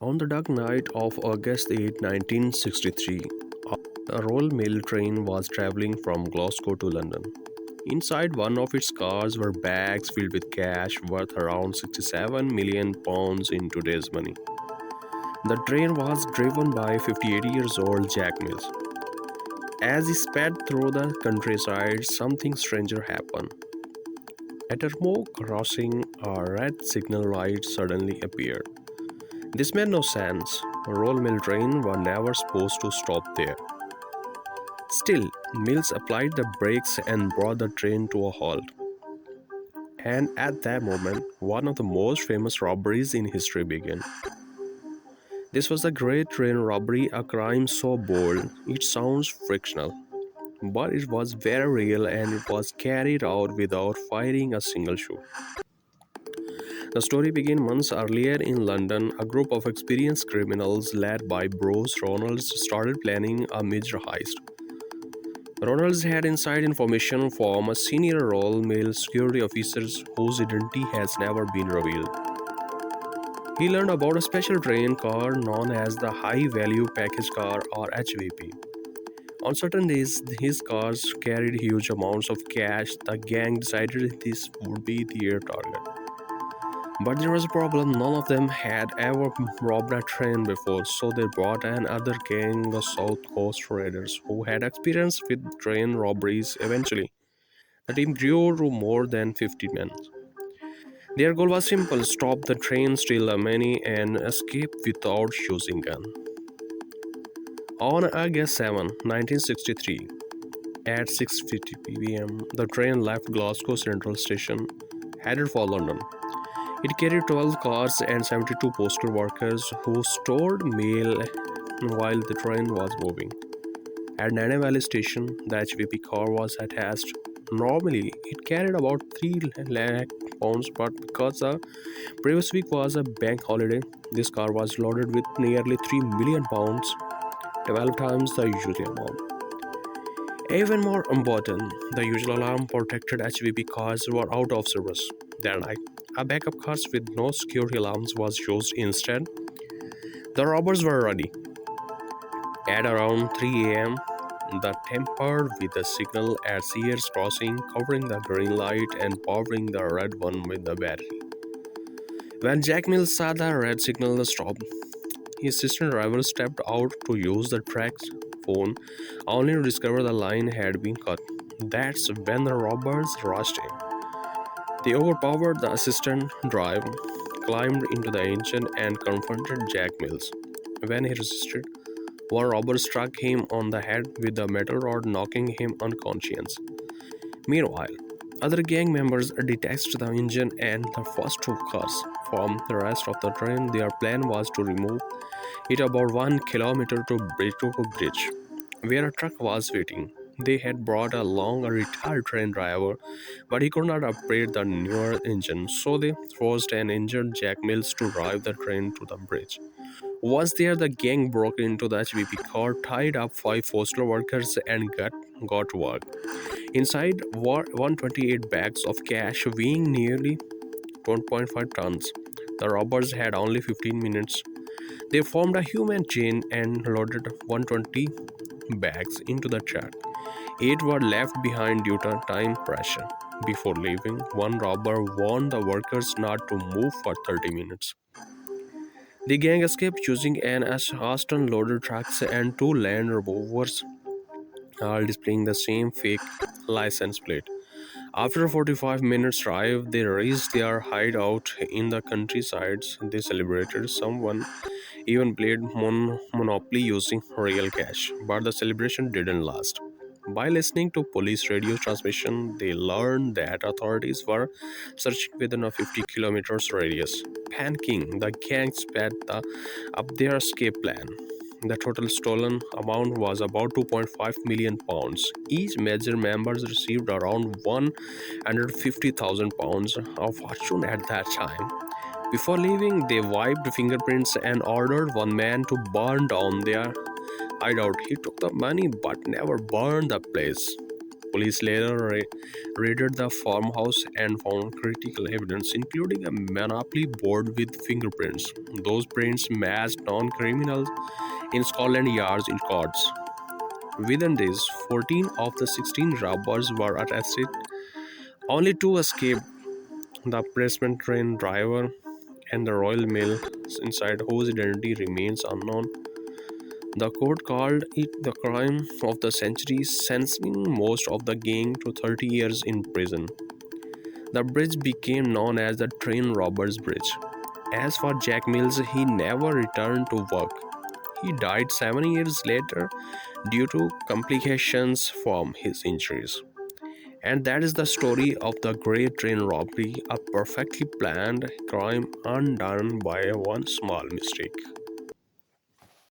On the dark night of August 8, 1963, a Royal Mail train was traveling from Glasgow to London. Inside one of its cars were bags filled with cash worth around £67 million in today's money. The train was driven by 58 years old Jack Mills. As he sped through the countryside, something stranger happened. At a remote crossing, a red signal light suddenly appeared. This made no sense. Royal Mail train were never supposed to stop there. Still, Mills applied the brakes and brought the train to a halt. And at that moment, one of the most famous robberies in history began. This was the Great Train Robbery, a crime so bold it sounds fictional. But it was very real and it was carried out without firing a single shot. The story began months earlier in London. A group of experienced criminals led by Bruce Ronalds started planning a major heist. Ronalds had inside information from a senior Royal Mail security officer whose identity has never been revealed. He learned about a special train car known as the High Value Package Car or HVP. On certain days, his cars carried huge amounts of cash. The gang decided this would be their target. But there was a problem. None of them had ever robbed a train before, so they brought another gang, the South Coast Raiders, who had experience with train robberies. Eventually, the team grew to more than 50 men. Their goal was simple: stop the train, steal the money, and escape without using gun. On August 7, 1963, at 6:50 p.m., the train left Glasgow Central Station, headed for London. It carried 12 cars and 72 postal workers who stored mail while the train was moving. At Nana Valley Station, the HVP car was attached. Normally, it carried about 3 lakh pounds, but because the previous week was a bank holiday, this car was loaded with nearly 3 million pounds, 12 times the usual amount. Even more important, the usual alarm protected HVP cars were out of service that night. A backup car with no security alarms was used instead. The robbers were ready. At around 3 a.m., they tampered with the signal at Sears Crossing, covering the green light and powering the red one with the battery. When Jack Mills saw the red signal stop, his assistant driver stepped out to use the track phone, only to discover the line had been cut. That's when the robbers rushed in. They overpowered the assistant driver, climbed into the engine, and confronted Jack Mills. When he resisted, one robber struck him on the head with a metal rod, knocking him unconscious. Meanwhile, other gang members detached the engine and the first two cars from the rest of the train. Their plan was to remove it about 1 kilometer to a bridge, where a truck was waiting. They had brought along a retired train driver, but he could not operate the newer engine, so they forced an injured Jack Mills to drive the train to the bridge. Once there, the gang broke into the HVP car, tied up 5 postal workers, and got to work. Inside were 128 bags of cash weighing nearly 1.5 tons. The robbers had only 15 minutes. They formed a human chain and loaded 120 bags into the truck. 8 were left behind due to time pressure. Before leaving, one robber warned the workers not to move for 30 minutes. The gang escaped using an Aston loaded trucks and 2 Land Rovers, all displaying the same fake license plate. After a 45 minutes drive, they reached their hideout in the countryside. They celebrated. Someone even played Monopoly using real cash. But the celebration didn't last. By listening to police radio transmission, they learned that authorities were searching within a 50 kilometers radius. Panicking, the gang sped up their escape plan. The total stolen amount was about 2.5 million pounds. Each major members received around 150,000 pounds, a fortune at that time. Before leaving, they wiped fingerprints and ordered one man to burn down their hideout. He took the money but never burned the place. Police later raided the farmhouse and found critical evidence, including a monopoly board with fingerprints. Those prints matched non criminals in Scotland Yard's records. Within days, 14 of the 16 robbers were arrested. Only two escaped: the pressman train driver and the Royal Mail inside, whose identity remains unknown. The court called it the crime of the century, sentencing most of the gang to 30 years in prison. The bridge became known as the Train Robbers Bridge. As for Jack Mills, he never returned to work. He died 7 years later due to complications from his injuries. And that is the story of the Great Train Robbery, a perfectly planned crime undone by one small mistake.